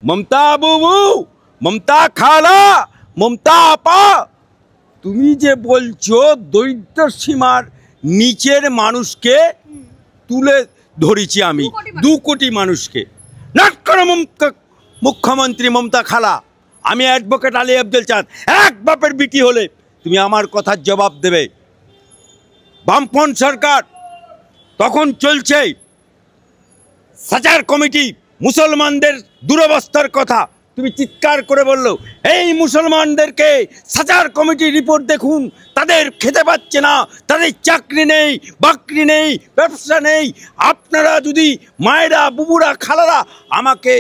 ममता बुबू, ममता खाला, ममता আপা, তুমি যে বলছো দরিদ্র সীমার নিচের মানুষকে তুলে ধরেছি আমি 2 কোটি মানুষকে। নাট করো মুখ্যমন্ত্রী মমতা খালা। আমি অ্যাডভোকেট আলী আব্দুল চাঁদ, এক বাপের বিটি হলে তুমি আমার কথার জবাব দেবে। বামপন্থ সরকার তখন চলছে, সাচার কমিটি মুসলমানদের দুরবস্থার কথা তুমি চিৎকার করে বললো, এই মুসলমানদেরকে সাচার কমিটির রিপোর্ট দেখুন, তাদের খেতে পাচ্ছে না, তাদের চাকরি নেই, বাকরি নেই, ব্যবসা নেই। আপনারা যদি মায়েরা, বুবুরা, খালারা আমাকে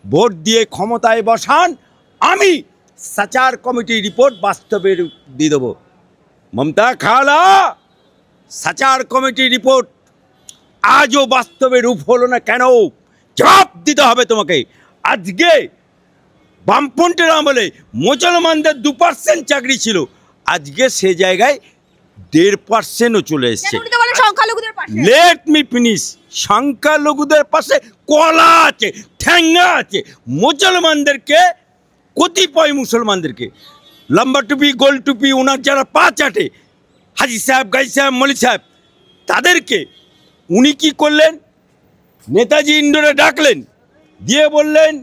ভোট দিয়ে ক্ষমতায় বসান, আমি সাচার কমিটির রিপোর্ট বাস্তবে দিয়ে দেবো। মমতা খালা, সাচার কমিটির রিপোর্ট আজও বাস্তবে রূপ হলো না কেন? জবাব দিতে হবে তোমাকে। আজকে বামপন্থের আমলে মুসলমানদের 2% চাকরি ছিল, আজকে সে জায়গায় 1.5%ও চলে এসছে। Let me finish. সংখ্যালঘুদের পাশে কলা আছে, ঠ্যাঙ্গা আছে। মুসলমানদেরকে, কতিপয় মুসলমানদেরকে, লম্বা টুপি, গোল টুপি, ওনার যারা পা চাটে, হাজি সাহেব, গাজী সাহেব, মলি সাহেব, তাদেরকে উনি কী করলেন? নেতাজি ইন্ডোরে ডাকলেন, দিয়ে বললেন,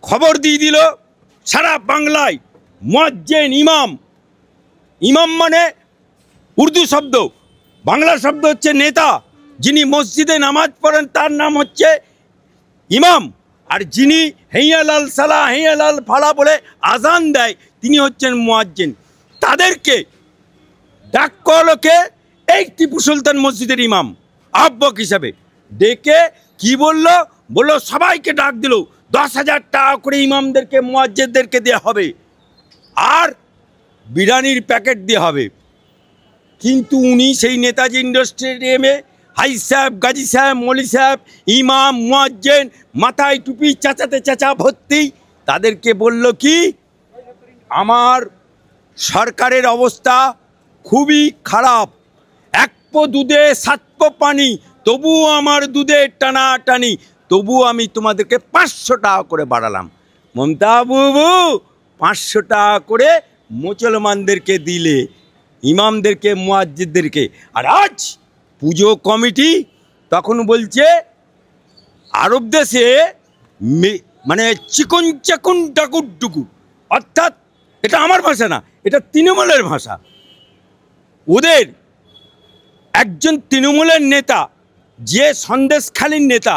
খবর দিয়ে দিল সারা বাংলায় মুয়াজ্জিন ইমাম। ইমাম মানে উর্দু শব্দ, বাংলা শব্দ হচ্ছে নেতা। যিনি মসজিদে নামাজ পড়েন তার নাম হচ্ছে ইমাম, আর যিনি হেইয়ালাল সালা, হেইয়ালাল ফালা বলে আজান দেয় তিনি হচ্ছেন মুয়াজ্জিন। তাদেরকে ডাক করলোকে এই টিপু সুলতান মসজিদের ইমাম আহ্বক হিসাবে ডেকে কি বলল? বললো সবাইকে ডাক দিল, 10,000 টাকা করে ইমামদেরকে, মুয়াজ্জিনদেরকে দেওয়া হবে, আর বিরিয়ানির প্যাকেট দেওয়া হবে। কিন্তু উনি সেই নেতাজি ইন্ডোর স্টেডিয়ামে হাজি সাহেব, গাজী সাহেব, মলি সাহেব, ইমাম, মুয়াজ্জিন, মাথায় টুপি, চাচাতে চাচা ভর্তি, তাদেরকে বলল কি, আমার সরকারের অবস্থা খুবই খারাপ, 1 পো দুধে 7 পো পানি, তবুও আমার দুধে টানাটানি, তবুও আমি তোমাদেরকে 500 টাকা করে বাড়ালাম। মমতা বুবু 500 টাকা করে মুসলমানদেরকে দিলে, ইমামদেরকে, মুয়াজ্জিনদেরকে। আর আজ পুজো কমিটি তখন বলছে আরব দেশে মানে চিকন চাকুন ডাকুর ডুকুর, অর্থাৎ এটা আমার ভাষা না, এটা তৃণমূলের ভাষা। ওদের একজন তৃণমূলের নেতা, যে সন্দেশখালীর নেতা,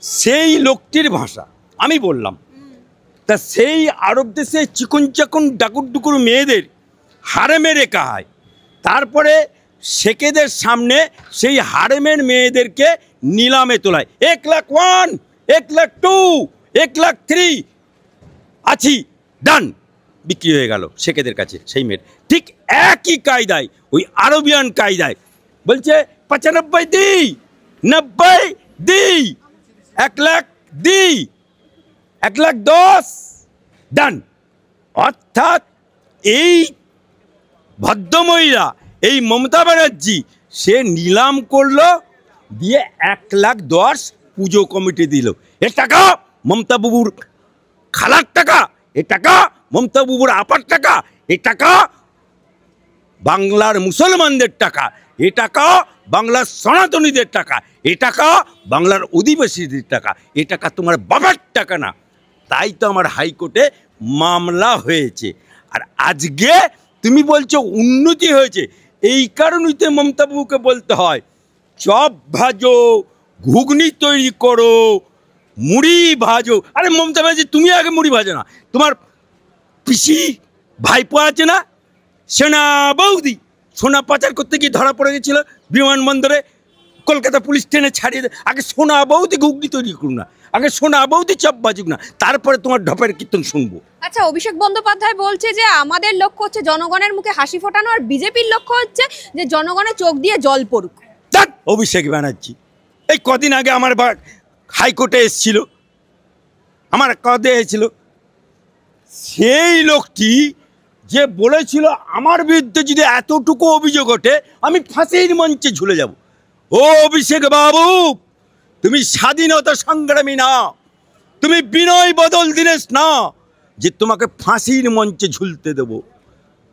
সেই লোকটির ভাষা আমি বললাম। তা সেই আরব দেশে চিকন চাকুন ডাকুর ডুকুর মেয়েদের হারেমে রেখা হয়, তারপরে শেখেদের সামনে সেই হারেমের মেয়েদেরকে নিলামে তোলায়। 1,01,000, 1,02,000, 1,03,000 আছি, ডান, বিক্রি হয়ে গেল শেখেদের কাছে সেই মেয়ের। ঠিক একই কায়দায়, ওই আরবিয়ান কায়দায় বলছে 95 দিই, 90 দিই, 1,00,000 দিই, 1,10,000 ডান। অর্থাৎ এই ভদ্রমহিলা, এই মমতা ব্যানার্জি, সে নিলাম করলো, দিয়ে 1,10,000 পুজো কমিটি দিল। এ টাকা মমতা বুবুর খালার টাকা, এ টাকা মমতা বুবুর আপার টাকা, এ টাকা বাংলার মুসলমানদের টাকা, এ টাকা বাংলার সনাতনীদের টাকা, এ টাকা বাংলার অধিবাসীদের টাকা, এ টাকা তোমার বাবার টাকা না। তাই তো আমার হাইকোর্টে মামলা হয়েছে। আর আজকে তুমি বলছো উন্নতি হয়েছে, এই কারণেই তো মমতা বাবুকে বলতে হয় চপ ভাজো, ঘুগনি তৈরি করো, মুড়ি ভাজো। আরে মমতা ব্যানার্জি, তুমি আগে মুড়ি ভাজো না, তোমার পিসি ভাইপো আছে না, সোনা বৌদি, সোনা পাচার করতে গিয়ে ধরা পড়ে গেছিল বিমানবন্দরে, কলকাতা পুলিশ ট্রেনে ছাড়িয়ে দেয়। আগে সোনা বৌদি ঘুগনি তৈরি করুন না, আগে সোনা বৌদি চপ বাজুক না, তারপরে তোমার ঢপের কীর্তন শুনবো। আচ্ছা, অভিষেক বন্দ্যোপাধ্যায় বলছে যে আমাদের লক্ষ্য হচ্ছে জনগণের মুখে হাসি ফোটানো, আর বিজেপির লক্ষ্য হচ্ছে যে জনগণের চোখ দিয়ে জল পড়ুক। দেখ অভিষেক ব্যানার্জি এই কদিন আগে আমার হাইকোর্টে এসেছিল, আমার কাঁধে এসেছিল, সেই লোকটি যে বলেছিল আমার বিরুদ্ধে যদি এতটুকু অভিযোগ ওঠে আমি ফাঁসির মঞ্চে ঝুলে যাব। ও অভিষেক বাবু, তুমি স্বাধীনতা সংগ্রামী না, তুমি বিনয় বদল দীনেশ না যে তোমাকে ফাঁসির মঞ্চে ঝুলতে দেব।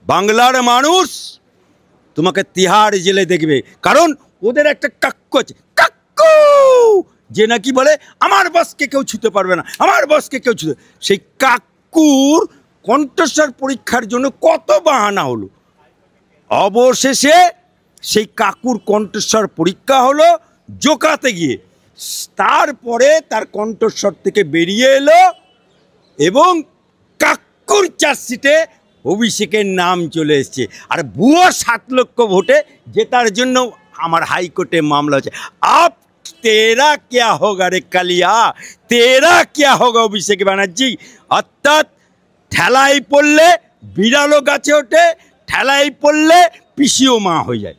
বাংলার মানুষ তোমাকে তিহাড় জেলে দেখবে, কারণ ওদের একটা কাক্কু আছে, কাক্কু, যে নাকি বলে আমার বসকে কেউ ছুতে পারবে না, আমার বসকে কেউ ছুতে। সেই কাক্কুর কণ্ঠস্বর পরীক্ষার জন্য কত বাহানা হলো, অবশেষে সেই কাকুর কণ্ঠস্বর পরীক্ষা হলো জোকাতে গিয়ে। তারপরে তার কণ্ঠস্বর থেকে বেরিয়ে এলো এবং কাকুর চার্জশিটে অভিষেকের নাম চলে এসছে। আর ভুয়ো 7 লক্ষ ভোটে জেতার জন্য আমার হাইকোর্টে মামলা হচ্ছে। আপ তেরা ক্যা হোগা রে কালিয়া, তেরা ক্যা হোগা অভিষেক ব্যানার্জি। অর্থাৎ ঠেলাই পড়লে বিড়ালও গাছে ওঠে, ঠেলাই পড়লে পিসিও মা হয়ে যায়।